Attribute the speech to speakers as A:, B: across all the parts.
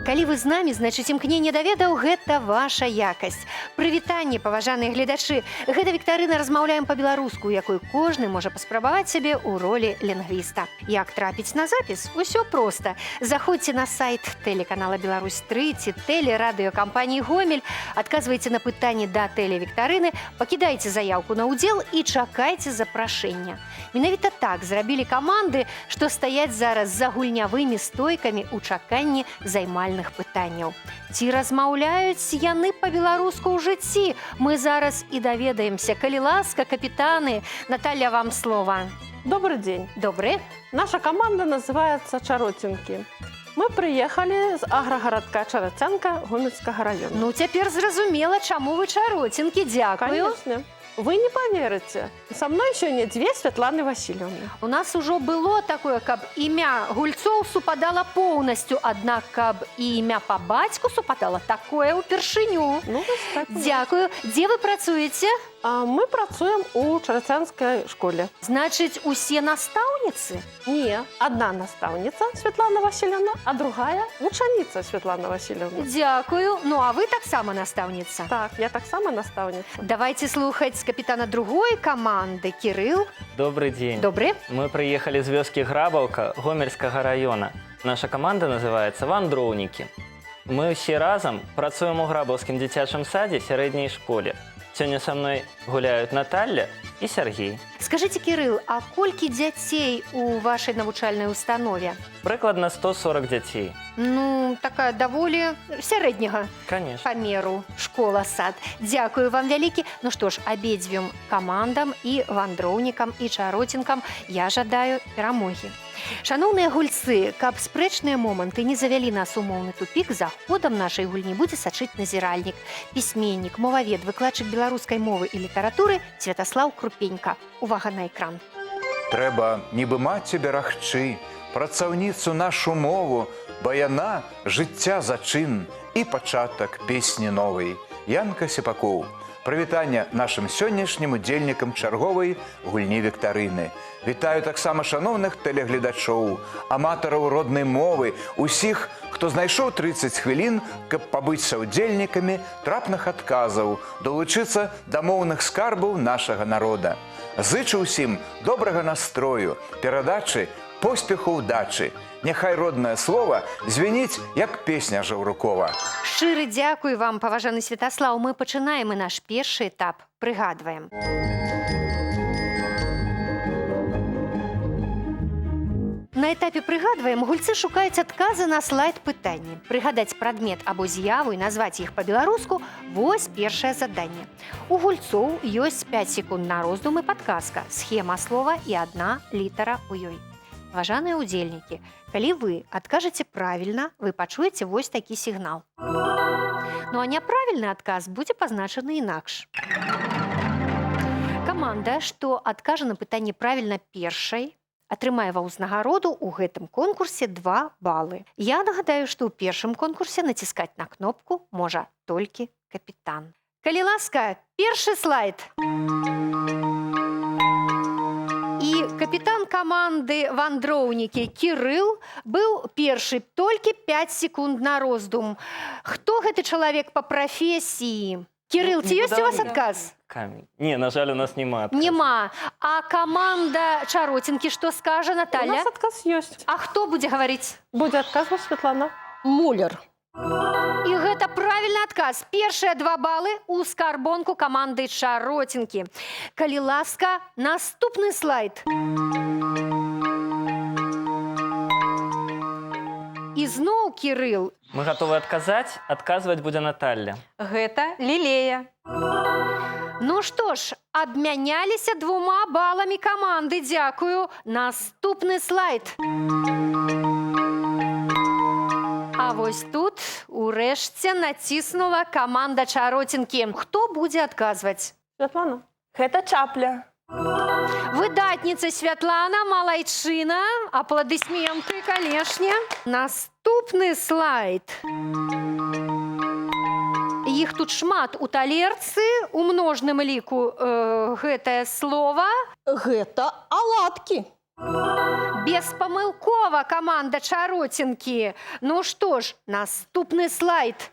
A: Калі вы з намі, значыць, імкненне да ведаў – гэта ваша якасць. Прывітанне, паважаныя гледачы! Гэта віктарына «Размаўляем па-беларуску», у якой кожны можа паспрабаваць сябе ў ролі лінгвіста. Як трапіць на запіс? Усё проста. Заходзьце на сайт тэлеканала «Беларусь-3» ці тэлерадыёкампаніі «Гомель», адказвайце на пытанні да тэлевіктарыны, пакідайце заяўку на ўдзел і чакайце запрашэння. Менавіта так зрабілі каманды, што стаяць зараз за гульнявымі стойкамі ў чаканні займальных пытанняў. Ці размаўляюць яны па-беларуску ў жыцці? Мы зараз і даведаемся. Калі ласка, капітаны, Наталья, вам слово.
B: Добрый день.
A: Добрый.
B: Наша команда называется «Чаротинки». Мы приехали з агрогородка Чарацянка Гомельского района.
A: Ну, цяпер зразумела, чаму вы чаротинки. Дякую.
B: Конечно. Вы не поверите, со мной сегодня две Светланы Васильевны.
A: У нас ужо было такое, каб імя гульцоў супадала поўнасцю, аднак каб і імя па бацьку супадала, такое ўпершыню.
B: Ну, так.
A: Дякую. Дзе вы працуеце?
B: Мы працуем у Чарацянской школе.
A: Значыць, усе настаўніцы?
B: Не, одна наставница Светлана Васильевна, а другая ученица Светлана Васильевна.
A: Дякую. Ну, а вы таксама настаўніца?
B: Так, я так само наставница.
A: Давайте слухаць капітана другой каманды. Кирилл.
C: Добрый день.
A: Добрый.
C: Мы приехали с вёски Грабаўка Гомельского района. Наша команда называется «Вандроўнікі». Мы все разом працуем у Грабаўскім дзіцячым садзе сярэдняй школе. Сегодня со мной гуляют Наталья и Сергей.
A: Скажите, Кирилл, а колькі дзяцей у вашай навучальнай установе?
C: Прыкладна 140 дзяцей.
A: Ну, такая даволі сярэдняга
C: Конечно.
A: памеру школа-сад. Дякую вам вялікі. Ну што ж, абедзвюм камандам і вандроўнікам і чаротінкам я жадаю перамогі. Шаноўныя гульцы, каб спрэчныя моманты не завялі нас у моўны тупік, за ходам нашай гульні будзе сачыць назіральнік, пісьменнік, мовавед, выкладчык беларускай мовы і літаратуры Святаслаў Крупенька. Увага на экран.
D: Трэба нібы маці берагчы, працаўніцу нашу мову, бо яна жыцця зачын і пачатак песні новай. Янка Сіпакоў. Прывітанне нашым сённяшнім удзельнікам чарговай гульні віктарыны. Вітаю таксама шаноўных тэлегледачоў, аматараў роднай мовы, усіх, хто знайшоў 30 хвілін, каб пабыць саўдзельнікамі трапных адказаў, долучыцца да моўных скарбаў нашага народа. Зычу ўсім добрага настрою, перадачы, поспеху ўдачы. Няхай роднае слово звініць, як песня Жаўрукова.
A: Шчыры дзякуй вам, паважаны Святаслаў. Мы пачынаем і наш першы этап. Прыгадваем. На этапе «Прыгадваем» гульцы шукаюць адказы на слайд-пытанні. Прыгадаць прадмет або з'яву і назваць іх па-беларуску – вось першае заданне. У гульцоў ёсць 5 секунд на роздум і падказка, схема слова і адна літара ў ёй. Паважаныя ўдзельнікі, калі вы адкажаце правільна, вы пачуеце вось такі сігнал. Ну а няправільны адказ будзе пазначаны інакш. Каманда, што адкажа на пытанне правільна першай, атрымае ва ўзнагароду ў гэтым конкурсе 2 балы. Я нагадаю, што ў першым конкурсе націскаць на кнопку можа толькі капітан. Калі ласка, першы слайд. І капітан каманды «Вандроўнікі» Кирилл быў першы, толькі 5 секунд на роздум. Хто гэты чалавек па прафесіі? Кирилл, ці ёсць у вас адказ?
C: Камень. Не, на жаль, у нас нема адказу.
A: Нема. А команда чаротинки что скажа,
B: У
A: Наталья?
B: нас отказ есть.
A: А хто будзе гаварыць?
B: Будет отказывать Светлана.
E: Муллер.
A: І гэта правільны адказ. Першыя 2 балы ў скарбонку каманды чаротинки. Калі ласка, наступны слайд. І зноў Кирилл.
C: Мы готовы отказать. Отказывать будет Наталья.
E: Гэта Лілея.
A: Ну што ж, абмяняліся 2 баламі каманды. Дзякую. Наступны слайд. А вось тут урэшце націснула каманда чаротинки. Хто будзе адказваць?
B: Светлана.
E: Гэта Чапля.
A: Выдатніца Святлана, малайчына. Апладысменты, канешне. Наступны слайд. Іх тут шмат у талерцы, у множным ліку гэтае слова.
E: Гэта аладкі.
A: Беспамылкова каманда чароцінкі. Ну што ж, наступны слайд.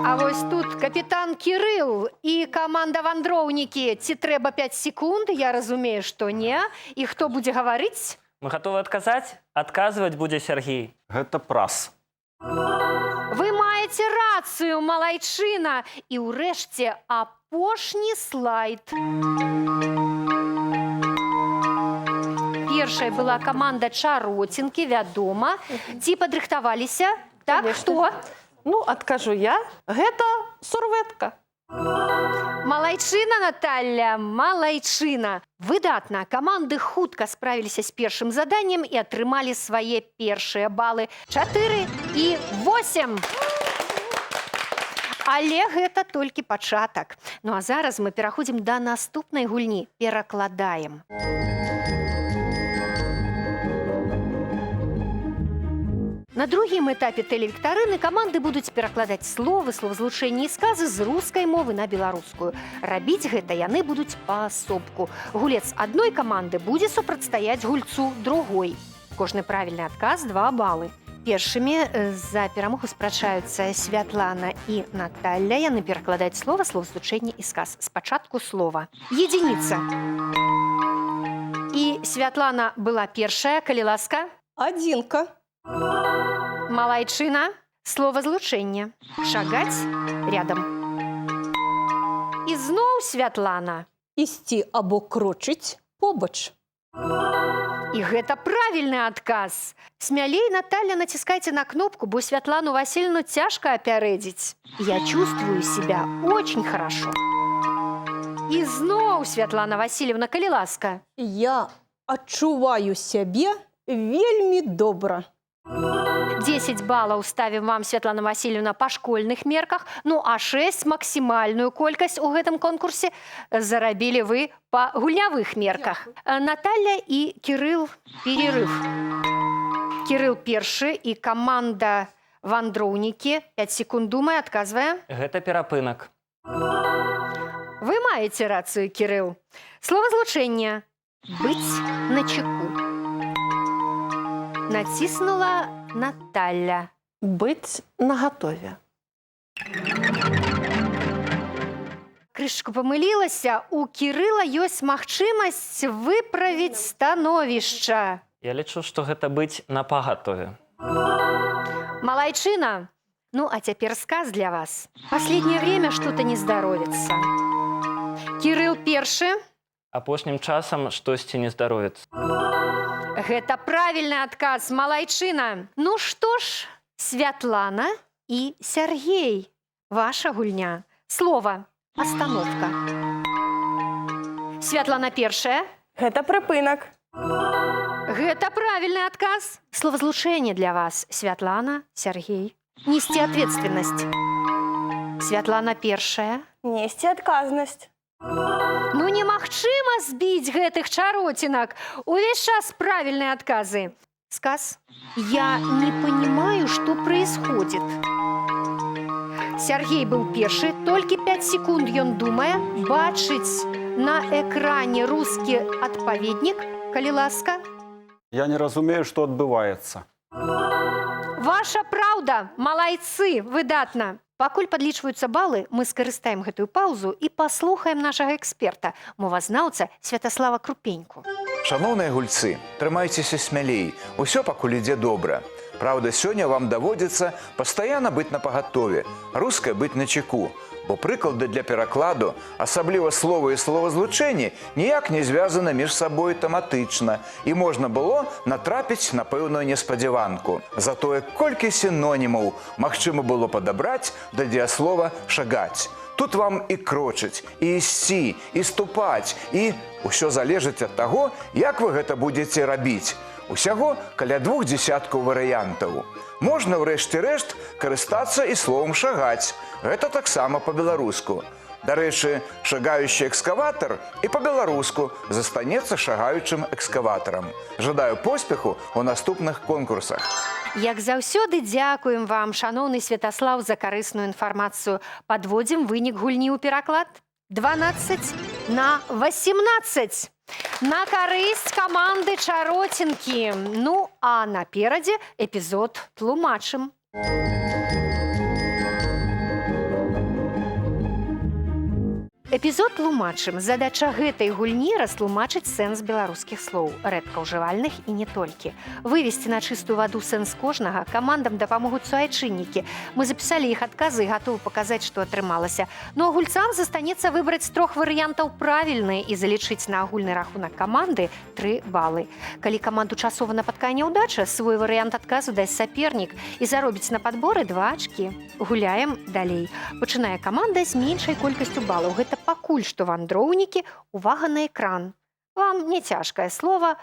A: А вось тут капітан Кірыл і каманда вандроўнікі. Ці трэба 5 секунд? Я разумею, што не. І хто будзе гаварыць?
C: Мы готовы адказаць? Адказваць будзе Сергей.
F: Гэта прас.
A: Вы маеце рацыю, малайчына. І ўрэшце апошні слайд. Першай была каманда чароцінкі, вядома. Ці падрыхтаваліся? Так,
B: Конечно.
A: хто?
B: Ну, адкажу я. Гэта сурветка.
A: Малайчына, Наталья, малайчына. Выдатна. Каманды хутка справіліся з першым заданнем і атрымалі свае першыя балы. 4 і 8. Але гэта толькі пачатак. Ну а зараз мы пераходзім да наступнай гульні. Перакладаем. На другім этапе тэлевіктарыны каманды будуць перакладаць словы, словазлучэнні і сказы з рускай мовы на беларускую. Рабіць гэта яны будуць паасобку. Гулец адной каманды будзе супрацьстаяць гульцу другой. Кожны правільны адказ 2 балы. Першымі за перамогу спрачаюцца Святлана і Наталья. Яны перакладаюць слова, словазлучэнне і сказ. Спачатку слова. Единица. І Святлана была першая, калі ласка.
E: Адзінка.
A: Малайчына. Словазлучэнне. Шагаць рядом. І зноў Святлана.
E: Ісці або крочыць побач.
A: І гэта правільны адказ. Смялей, Наталья, націскайце на кнопку, бо Святлану Васильевну цяжка апярэдзіць. Я чувствую себя очень хорошо. І зноў Святлана Васильевна, калі ласка.
E: Я адчуваю сябе вельмі добра.
A: 10 балаў ставім вам, Святлана Васильевна, па школьных мерках, ну а 6 максімальную колькасць у гэтым конкурсе зарабілі вы па гульнявых мерках. Наталья і Кірыл перерыв. Кірыл першы і каманда вандроўнікі. 5 секунд думае, адказвае.
C: Гэта перапынак.
A: Вы маеце рацыю, Кірыл. Словазлучэнне. Быць начеку. Націснула Наталья.
B: Быць нагатове.
A: Крышку памылілася, у Кірыла ёсць магчымасць выправіць становішча.
C: Я лічу, што гэта быць напагатове.
A: Малайчына. Ну, а цяпер сказ для вас. Последнее время что-то не здоровится. Кірыл першы.
C: Апошнім часам штосьці не здаровіцца.
A: Гэта правільны адказ, малайчына. Ну што ж, Святлана і Сергей. Ваша гульня. Слово. Остановка. Святлана першая.
B: Гэта прыпынак.
A: Гэта правильный отказ. Словозлучение для вас, Святлана, Сергей. Нести ответственность. Святлана першая.
B: Несці адказнасць.
A: Ну немагчыма збіць гэтых чароцінак. Увесь час правильные отказы. Сказ. Я не понимаю, что происходит. Сергей был першы, толькі 5 секунд ён думае, бачыць на экране рускі адпаведнік, калі ласка.
F: Я не разумею, што адбываецца.
A: Ваша праўда, малайцы, выдатна. Пакуль падлічваюцца балы, мы скарыстаем гэтую паўзу і паслухаем нашага эксперта, мовазнаўца Святаслава Крупеньку.
D: Шановныя гульцы, трымайцеся смялей, усё пакуль ідзе добра. Праўда, сёння вам даводзіцца пастаянна быць напагатове, рускай быць начеку, бо прыклады для перакладу, асабліва словы і словазлучэнні, ніяк не звязаны між сабой тэматычна, і можна было натрапіць на пэўную неспадзяванку. Затое колькі сінонімаў магчыма было падабраць да дзеяслова «шагаць». Тут вам і крочыць, і ісці, і ступаць, і ўсё залежыць ад таго, як вы гэта будзеце рабіць. Усяго каля 2 десяткаў варыянтаў. Можна, ўрэшце рэшт, карыстацца і словам «шагаць». Гэта таксама па-беларуску. Дарэчы, шагающий экскаватор и по-беларуску застанецца шагаючым экскаватарам. Жадаю поспеху у наступных конкурсах.
A: Як заўсёды дзякуем вам, шаноўны Святаслаў, за карысную інфармацыю. Падводзім вынік гульні ў пераклад. 12-18. На карысць каманды Чаротінкі. Ну, а наперадзе эпізод тлумачым. Эпізод тлумачым. Задача гэтай гульні растлумачыць сэнс беларускіх слоў, рэдка ўжывальных і не толькі. Вывесці на чыстую ваду сэнс кожнага камандам дапамогуць суайчыннікі. Мы запісалі іх адказы і гатовы паказаць, што атрымалася. Ну а гульцам застанецца выбраць з 3 варыянтаў правільныя і залічыць на агульны рахунак каманды 3 балы. Калі каманду часова напаткае няўдача, свой варыянт адказу дасць сапернік і заробіць на падборы 2 ачкі. Гуляем далей. Пачынае каманда з меншай колькасцю балаў. Гэта пакуль што вандроўнікі. Увага на экран. Вам не цяжкае слова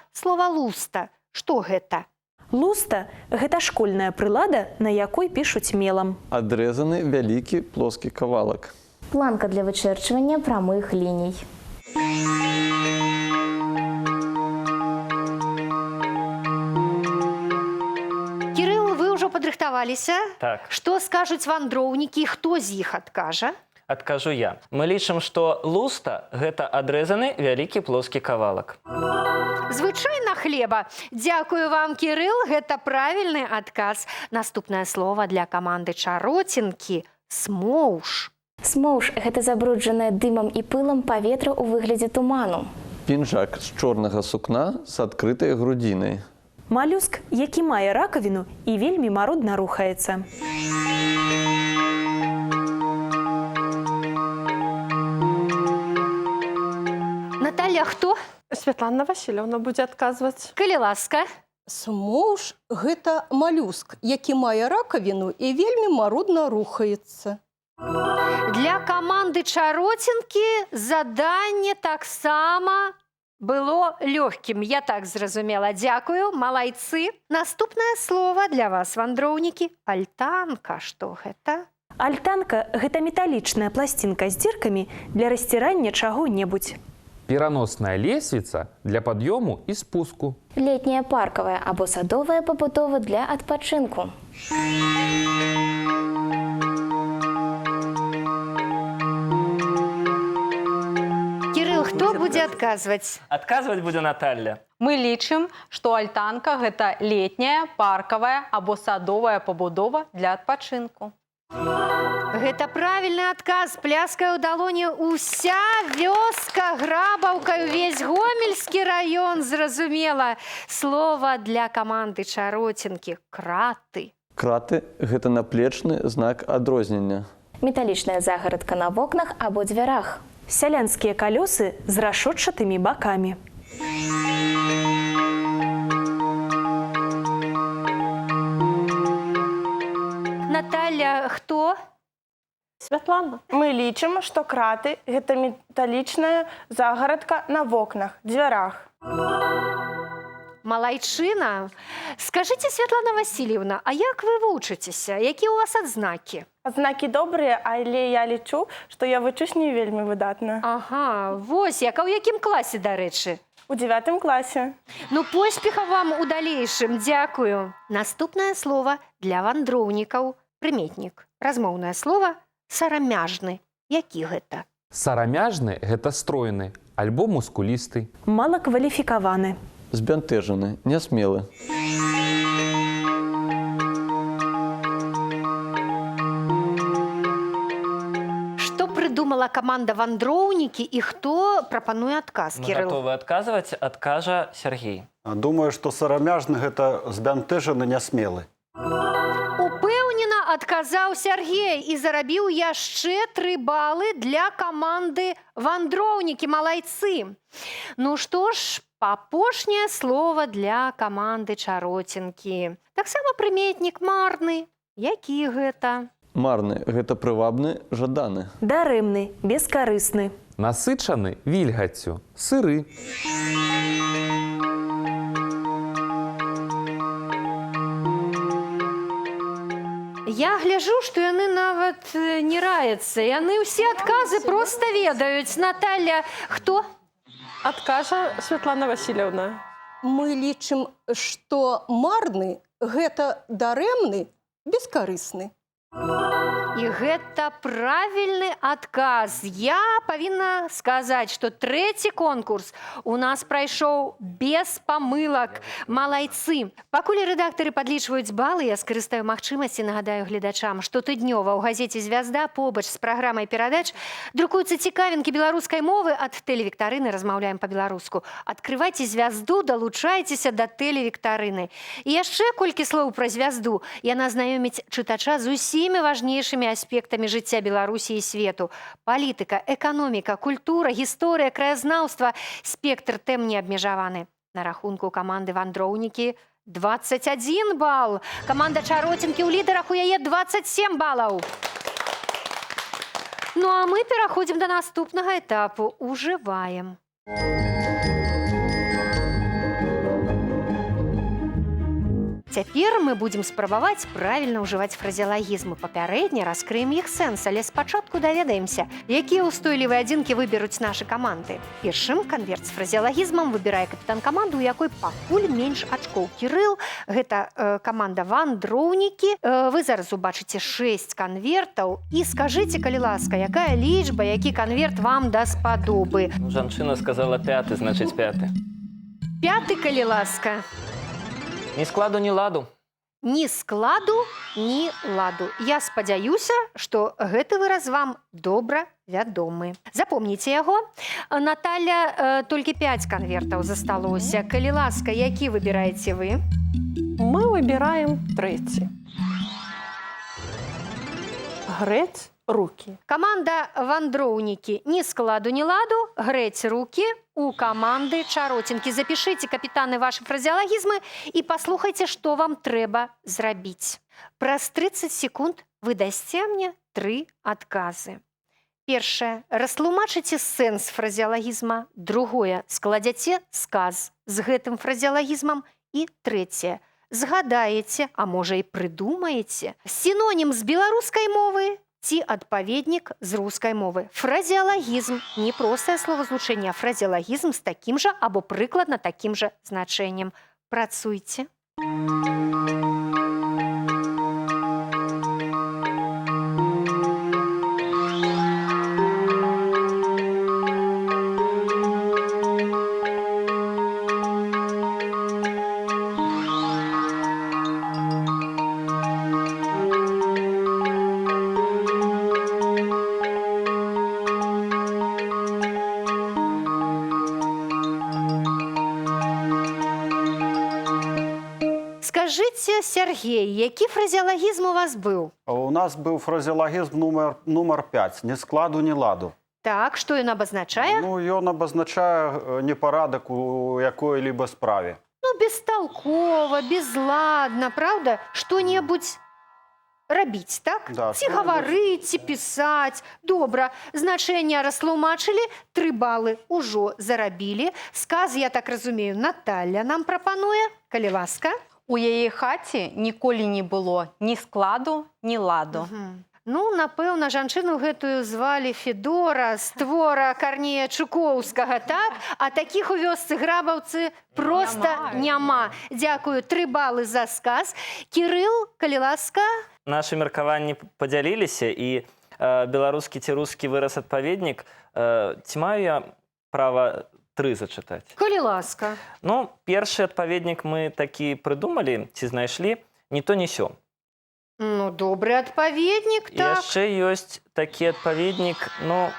A: луста. Што гэта?
G: Луста – гэта школьная прылада, на якой пішуць мелам.
H: Адрэзаны вялікі плоскі кавалак.
I: Планка для вычерчвання прамых ліній.
A: Кірыл, вы ўжо падрыхтаваліся?
C: Так.
A: Што скажуць вандроўнікі, хто з іх адкажа?
C: Адкажу я. Мы лічым, што луста – гэта адрэзаны вялікі плоскі кавалак.
A: Звычайна хлеба. Дзякую вам, Кірыл, гэта правільны адказ. Наступнае слова для каманды Чаротінкі – смоўж.
I: Смоўж – гэта забруджанае дымам і пылам паветра ў выглядзе туману.
H: Пінжак з чорнага сукна з адкрытай грудзінай.
G: Малюск, які мае ракавіну і вельмі марудна рухаецца.
A: Наталья, хто?
B: Святлана Васильевна будзе адказваць.
A: Калі ласка.
E: Смоўж – гэта малюск, які мае ракавіну і вельмі марудна рухаецца.
A: Для каманды Чаротінкі заданне таксама было лёгкім. Я так зразумела. Дзякую, малайцы. Наступнае слова для вас, вандроўнікі. Альтанка. Што гэта?
G: Альтанка – гэта металічная пласцінка з дзіркамі для расцірання чаго-небудзь.
J: Пераносная лесвіца для пад'ёму і спуску.
I: Летняя паркавая або садовая пабудова для адпачынку.
A: Кірыл, хто будзе адказваць?
C: Адказваць будзе Наталья.
K: Мы лічым, што альтанка – гэта летняя, паркавая або садовая пабудова для адпачынку.
A: Гэта правільны адказ. Пляскае ў далоні ўся вёска, Грабаўка, увесь Гомельскі раён, зразумела. Слова для каманды Чаротінкі – краты.
H: Краты – гэта наплечны знак адрознення.
I: Металічная загарадка на вокнах або дзвярах.
G: Сялянскія калёсы з рашотчатымі бакамі.
A: Наталья, хто?
B: Святлана.
L: Мы лічым, што краты – гэта металічная загарадка на вокнах, дзвярах.
A: Малайчына. Скажыце, Святлана Васильевна, а як вы вучыцеся? Якія ў вас адзнакі?
L: Адзнакі добрыя, але я лічу, што я вучусь не вельмі выдатна.
A: Ага, вось як. А ў якім класе, дарэчы?
L: У 9 класе.
A: Ну, поспеха вам у далейшым. Дзякую. Наступнае слова для вандроўнікаў. Прыметнік. Размоўнае слова сарамяжны. Які гэта?
J: Сарамяжны – гэта стройны, альбо мускулісты.
G: Малакваліфікаваны.
H: Збянтэжаны, нясмелы.
A: Што прыдумала каманда вандроўнікі і хто прапануе адказ,
C: Мы
A: Кірыл?
C: гатовы адказваць, адкажа Сергей.
F: Думаю, што сарамяжны – гэта збянтэжаны, нясмелы.
A: Упэўнена адказаў Сергей і зарабіў яшчэ 3 балы для каманды вандроўнікі, малайцы. Ну што ж, апошняе слова для каманды Чаротінкі. Таксама прыметнік марны. Які гэта?
H: Марны – гэта прывабны, жаданы.
G: Дарэмны, бескарысны.
J: Насычаны вільгаццю, сыры.
A: Я гляжу, што яны нават не раяцца. Яны ўсе адказы проста ведаюць. Наталья, хто?
B: Адкажа Святлана Васильевна.
E: Мы лічым, што марны гэта дарэмны, бескарысны.
A: І гэта правільны адказ. Я павінна сказаць, што трэці конкурс у нас прайшоў без памылак. Малайцы. Пакуль рэдактары падлічваюць балы, я скарыстаю магчымасці, нагадаю гледачам, што тыднёва ў газеце «Звязда» побач з праграмай перадач друкуюцца цікавінкі беларускай мовы ад тэлевіктарыны «Размаўляем па-беларуску». Адкрывайце «Звязду», далучайцеся да тэлевіктарыны. І яшчэ колькі слоў пра «Звязду». Яна знаёміць чытача з усімі важнейшымі аспектамі жыцця Беларусі і свету. Палітыка, эканоміка, культура, гісторыя, краязнаўства. Спектр тэм не абмежаваны. На рахунку каманды «Вандроўнікі» 21 бал. Каманда «Чаротінкі» ў лідарах, у яе 27 балаў. Ну а мы пераходзім да наступнага этапу. Ужываем. Цяпер мы будзем спрабаваць правільна ўжываць фразеалагізмы. Папярэдне раскрыем іх сэнс, але спачатку даведаемся, якія ўстойлівыя адзінкі выберуць нашы каманды. Першым канверт з фразеалагізмам выбірае капітан каманды, у якой пакуль менш ачкоў. Кірыл, гэта каманда «Вандроўнікі». Вы зараз убачыце 6 канвертаў. І скажыце, калі ласка, якая лічба, які канверт вам даспадобы?
C: Жанчына сказала 5, значыць 5.
A: 5, калі ласка.
C: Ні складу, ні ладу.
A: Ні складу, ні ладу. Я спадзяюся, што гэты выраз вам добра вядомы. Запомніце яго. Наталья, толькі 5 канвертаў засталося. Калі ласка, які выбіраеце вы?
B: Мы выбираем трэці. Грэць рукі.
A: Каманда «Вандроўнікі». Ні складу, ні ладу. Грэць рукі. У каманды «Чаротінкі». Запішыце, капітаны, вашы фразеалагізмы і паслухайце, што вам трэба зрабіць. Праз 30 секунд вы дасце мне 3 адказы. Першае. Растлумачыце сэнс фразеалагізма. Другое. Складзяце сказ з гэтым фразеалагізмам. І трэцяе. Згадаеце, а можа і прыдумаеце сінонім з беларускай мовы ці адпаведнік з рускай мовы. Фразеалагізм – не простае словазлучэнне, а фразеалагізм з такім жа або прыкладна такім жа значэннем. Працуйце. Скажыце, Сергей, які фразеалагізм у вас быў?
F: У нас быў фразеалагізм нумар 5. Ні складу, ні ладу.
A: Так, што ён абазначае?
F: Ну, ён абазначае непарадак у якой-либо справе.
A: Ну, бесталкова, безладна, правда? Што-небудзь рабіць, так?
F: Да,
A: ці гаварыць, ці пісаць. Добра, значэнне растлумачылі, 3 балы ўжо зарабілі. Сказ, я так разумею, Наталья нам прапануе. Калі ласка.
K: У яе хаце ніколі не было ні складу, ні ладу.
A: Ну, напэўна, жанчыну гэтую звалі Федора з твора Карнея Чукоўскага, так? А такіх у вёсцы грабаўцы проста няма. Дзякую, 3 балы за сказ. Кірыл, калі ласка.
C: Нашы меркаванні падзяліліся, і беларускі ці рускі выраз адпаведнік, ці маю я права 3 зачытаць?
A: Калі ласка.
C: Ну, першы адпаведнік мы такі прыдумалі, ці знайшлі, ні то, ні сё.
A: Ну, добры адпаведнік, так.
C: Яшчэ ёсць такі адпаведнік, ну,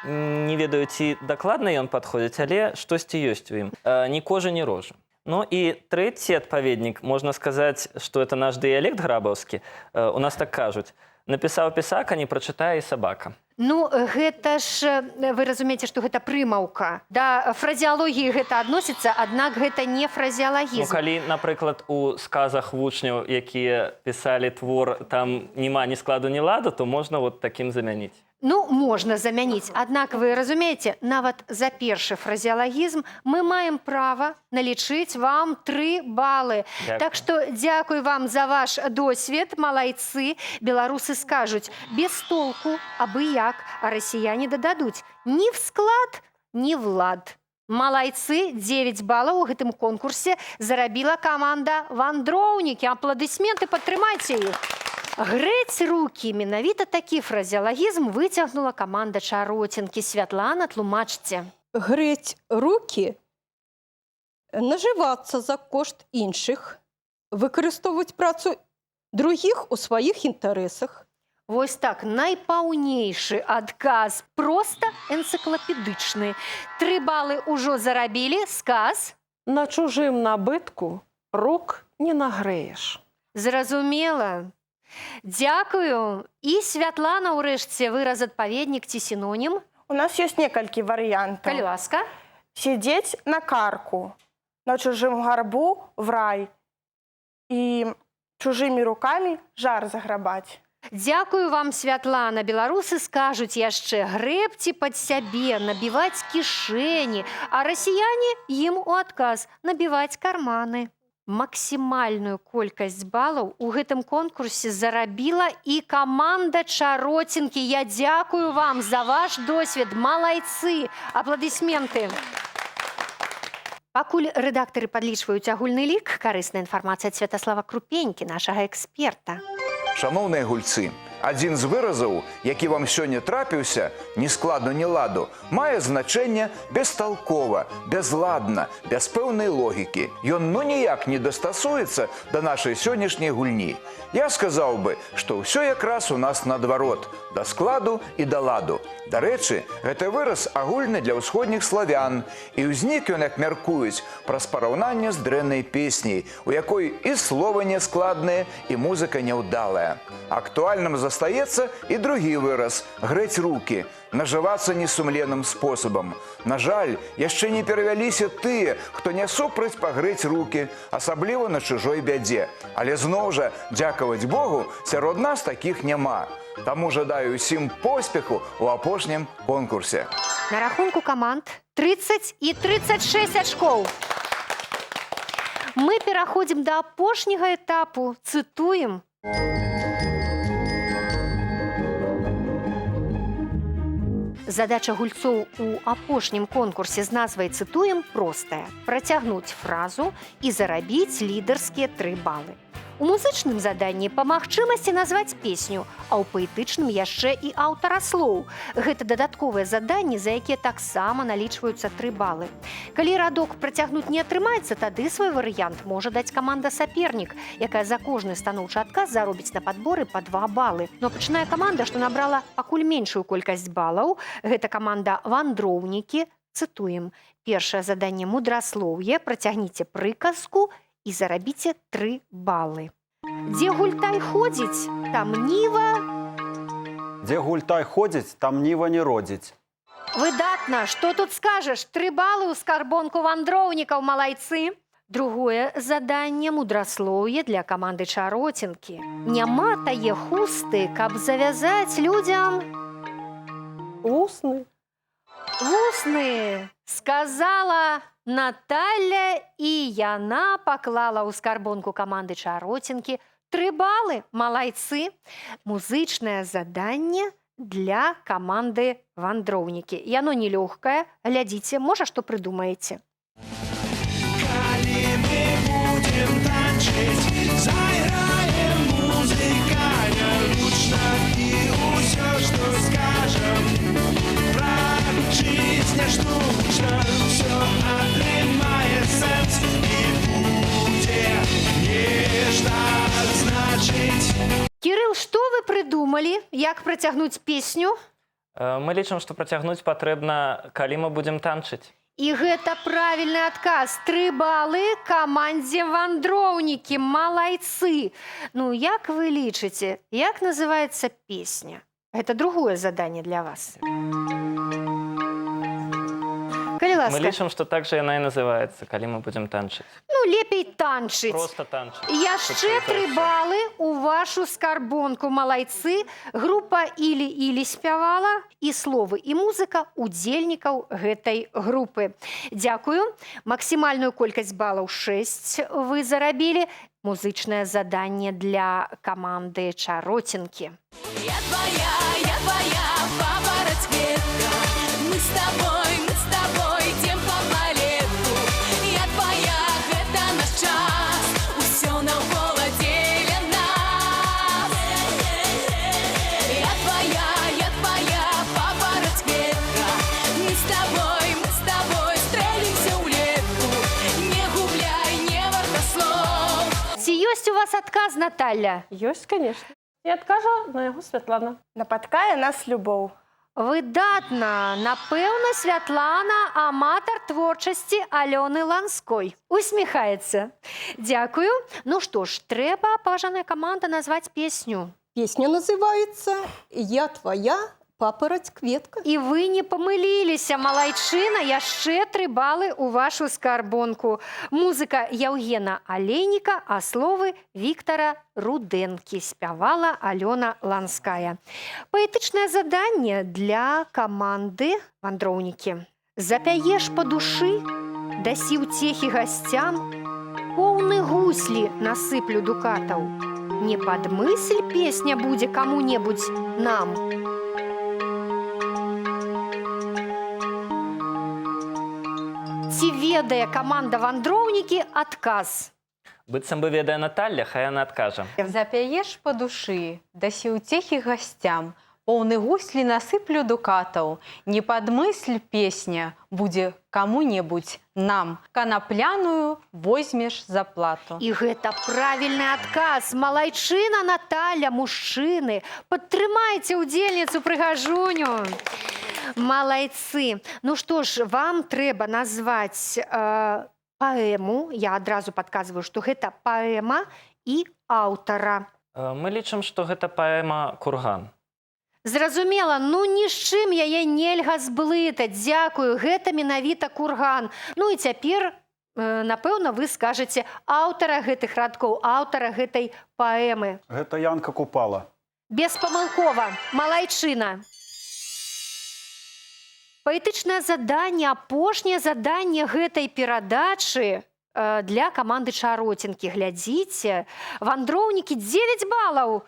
C: не ведаю, ці дакладна ён падходзіць, але штосьці ёсць у ім. Ні кожа, ні рожа. Ну і трэці адпаведнік, можна сказаць, што это наш дыялект грабаўскі. У нас так кажуць. Напісаў пісак, а не прачытае і сабака.
A: Ну, гэта ж, вы разумееце, што гэта прымаўка. Да фразеалогіі гэта адносіцца, аднак гэта не фразеалагізм.
C: Ну, калі, напрыклад, у сказах вучняў, якія пісалі твор, там няма ні складу, ні ладу, то можна вот такім замяніць.
A: Ну, можна замяніць. Аднак вы разумееце, нават за першы фразеалагізм мы маем права налічыць вам 3 балы.
C: Дякую.
A: Так што дзякуй вам за ваш досвед, малайцы. Беларусы скажуць, без толку, абы як, а расіяне дададуць ні в склад, ні в лад. Малайцы, 9 балаў у гэтым конкурсе зарабіла каманда «Вандроўнікі». Апладысменты, падтрымайце іх. Грэць рукі, менавіта такі фразеалагізм выцягнула каманда Чароценкі. Святлана, тлумачце.
E: Грэць рукі, нажывацца за кошт іншых, выкарыстоўваць працу другіх у сваіх інтарэсах.
A: Вось так, найпаўнейшы адказ, проста энцыклапедычны. 3 балы ўжо зарабілі, сказ.
B: На чужым набытку рук не нагрэеш.
A: Зразумела. Дзякую. І Святлана, ўрэшце, выраз адпаведнік ці сінонім?
L: У нас ёсць некалькі варыянтаў.
A: Калі ласка.
L: Сидеть на карку, на чужым гарбу в рай і чужымі рукамі жар заграбаць.
A: Дзякую вам, Святлана. Беларусы скажуць яшчэ грэбці пад сябе, набіваць кішэні, а расіяне ім у адказ набіваць карманы. Максімальную колькасць балаў у гэтым конкурсе зарабіла і каманда Чароценкі. Я дзякую вам за ваш досвед. Малайцы. Апладысменты. Пакуль рэдактары падлічваюць агульны лік, карысная інфармацыя ад Святаслава Крупенькі, нашага эксперта.
D: Шановныя гульцы, адзін з выразаў, які вам сёння трапіўся, ні складу, ні ладу, мае значэнне бесталкова, безладна, без пэўнай логікі. Ён ну ніяк не дастасуецца да нашай сённяшняй гульні. Я сказаў бы, што ўсё якраз у нас наадварот, да складу і да ладу. Дарэчы, гэты выраз агульны для ўсходніх славян, і ўзнік ён, як мяркуюць, праз параўнанне з дрэннай песняй, у якой і слова нескладнае, і музыка няўдалая. Актуальным застаецца і другі выраз – грэць рукі, нажывацца несумленным спосабам. На жаль, яшчэ не перавяліся тыя, хто не супраць пагрэць рукі, асабліва на чужой бядзе. Але зноў жа, дзякаваць Богу, сярод нас такіх няма. Таму жадаю ўсім поспеху ў апошнім конкурсе.
A: На рахунку каманд 30 і 36 ачкоў. Мы пераходзім да апошняга этапу. Цытуем. Задача гульцоў у апошнім конкурсе з назвай «Цытуем» простая – працягнуць фразу і зарабіць лідарскія 3 балы. У музычным заданні па магчымасці назваць песню, а ў паэтычным яшчэ і аўтара слоў. Гэта дадатковыя заданні, за якія таксама налічваюцца 3 балы. Калі радок працягнуць не атрымаецца, тады свой варыянт можа даць каманда «Сапернік», якая за кожны станоўчы адказ заробіць на падборы па 2 балы. Но пачынае каманда, што набрала пакуль меншую колькасць балаў. Гэта каманда «Вандроўнікі». Цытуем. Першае заданне мудраслоўе, працягніце прыказку і зарабіце 3 балы. Дзе гультай ходзіць, там ніва...
F: Дзе гультай ходзіць, там ніва не родзіць.
A: Выдатна! Што тут скажаш? 3 балы ў скарбонку вандроўнікаў, малайцы! Другое заданне мудраслоўе для каманды Чароценкі. Няма тае хусты, каб завязаць людзям...
B: Вусны.
A: Вусны! Сказала Наталя, і яна паклала ў скарбонку каманды Чароценкі 3 балы, малайцы. Музычнае заданне для каманды «Вандроўнікі». Яно нелёгкае, глядзіце, можа, што прыдумаеце.
M: Калі мы будем танчыць, зайграем музыка нягучна, і ўсё, што скажам, прагучыць няштучна, ўсё атрымае сэнс і будзе нешта значыць.
A: Кірыл, што вы прыдумалі, як працягнуць песню?
C: Мы лічым, што працягнуць патрэбна, калі мы будзем танчыць.
A: І гэта правільны адказ. 3 балы камандзе «Вандроўнікі». Малайцы! Ну, як вы лічыце, як называецца песня? Гэта другое заданне для вас. Калі
C: Мы
A: ласка.
C: лічым, што так жа яна і называецца, калі мы будзем танчыць.
A: Ну, лепей танчыць.
C: Просто танчыць.
A: Яшчэ 3 балы у вашу скарбонку, малайцы. Група Ілі-Ілі спявала, і словы, і музыка удзельнікаў гэтай групы. Дзякую. Максімальную колькасць балаў 6 вы зарабілі. Музычнае заданне для каманды Чаротінкі.
M: Я твоя, папороть ветка. Мы с тобой идем по балету. Я твоя, это наш час. Усё навколо дзеля нас. Я твоя, папороть ветка. Мы с тобой стрелимся ў летку. Не губляй, не варта слов.
A: Ці ёсць у вас адказ, Наталя?
B: Ёсць, конечно. І адкажа на яго Святлана.
L: Напаткае нас любоў.
A: Выдатна. Напэўна, Святлана аматар творчасці Алёны Ланской. Усміхаецца. Дзякую. Ну што ж, трэба, паважаная каманда, назваць песню.
E: Песня называется «Я твоя, папороть кветка».
A: І вы не памыліліся, малайчына, яшчэ 3 балы у вашу скарбонку. Музыка Яўгена Алейніка, а словы Віктара Рудэнкі. Спявала Алёна Ланская. Паэтычнае заданне для каманды «Вандроўнікі». Запяеш па душы, дасі ўцехі гасцям, поўны гуслі насыплю дукатаў. Не падмысль песня будзе каму-небудзь нам. Ці ведае каманда «Вандроўнікі» адказ?
C: Быццам бы ведае Наталля, хай яна адкажа.
K: Запяеш па душы, дасі ўцехі гасцям, поўны гуслі насыплю дукатаў. Не падмысль песня будзе каму-небудзь нам. Канапляную возьмеш за плату.
A: І гэта правільны адказ. Малайчына, Наталя, мужчыны. Падтрымайце ўдзельніцу прыгажуню. Малайцы. Ну што ж, вам трэба назваць паэму. Я адразу падказваю, што гэта паэма і аўтара.
C: Мы лічым, што гэта паэма «Курган».
A: Зразумела, ну ні з чым яе нельга зблытаць. Дзякую, гэта менавіта «Курган». Ну і цяпер, напэўна, вы скажаце аўтара гэтых радкоў, аўтара гэтай паэмы.
F: Гэта Янка Купала.
A: Беспамылкова. Малайчына. Паэтычнае заданне, апошняе заданне гэтай перадачы для каманды Чаротінкі. Глядзіце, вандроўнікі 9 балаў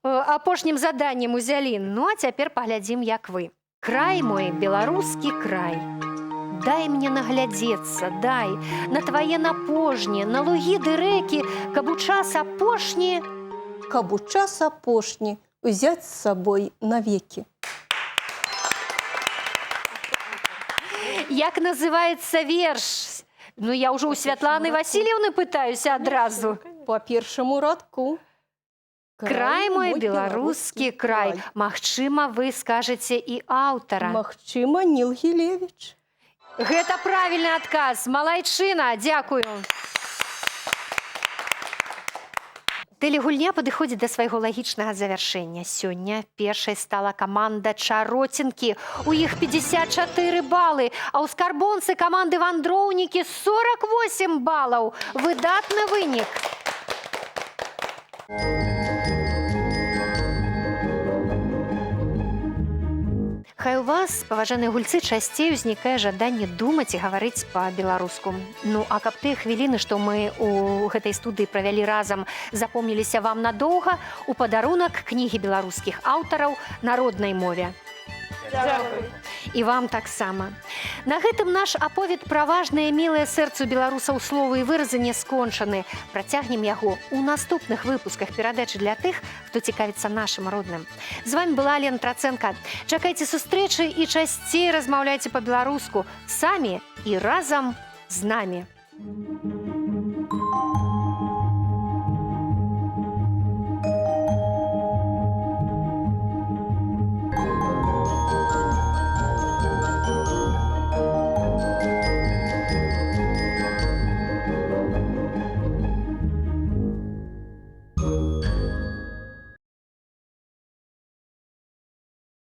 A: апошнім заданнем узялі. Ну, а цяпер паглядзім, як вы. Край мой, беларускі край. Дай мне наглядзецца, дай на твае напожні, на лугі ды рэкі, каб у час апошні...
E: Каб у час апошні узяць з сабой навекі.
A: Як называецца верш? Ну, я ўжо ў Святланы Васильевны пытаюся адразу.
E: По першаму радку.
A: Край мой, беларускі край. Магчыма, вы скажаце і аўтара.
E: Магчыма, Ніл Гілевіч.
A: Гэта правільны адказ. Малайчына, дзякую. Тэлегульня падыходзіць да свайго лагічнага завяршэння. Сёння першай стала каманда Чаротінкі. У іх 54 балы, а ў скарбонцы каманды «Вандроўнікі» 48 балаў. Выдатны вынік. Хай у вас, паважаныя гульцы, часцей узнікае жаданне думаць і гаварыць па-беларуску. Ну, а каб тыя хвіліны, што мы ў гэтай студыі правялі разам, запомніліся вам надоўга, у падарунак кнігі беларускіх аўтараў на роднай мове.
B: Дякую.
A: І вам таксама. На гэтым наш аповед пра важныя мілыя сэрцу беларусаў словы і выразы не скончаны. Працягнем яго ў наступных выпусках перадачы для тых, хто цікавіцца нашым родным. З вами была Лена Трацэнка. Чакайце сустрэчы і часцей размаўляйце па-беларуску самі і разам з намі.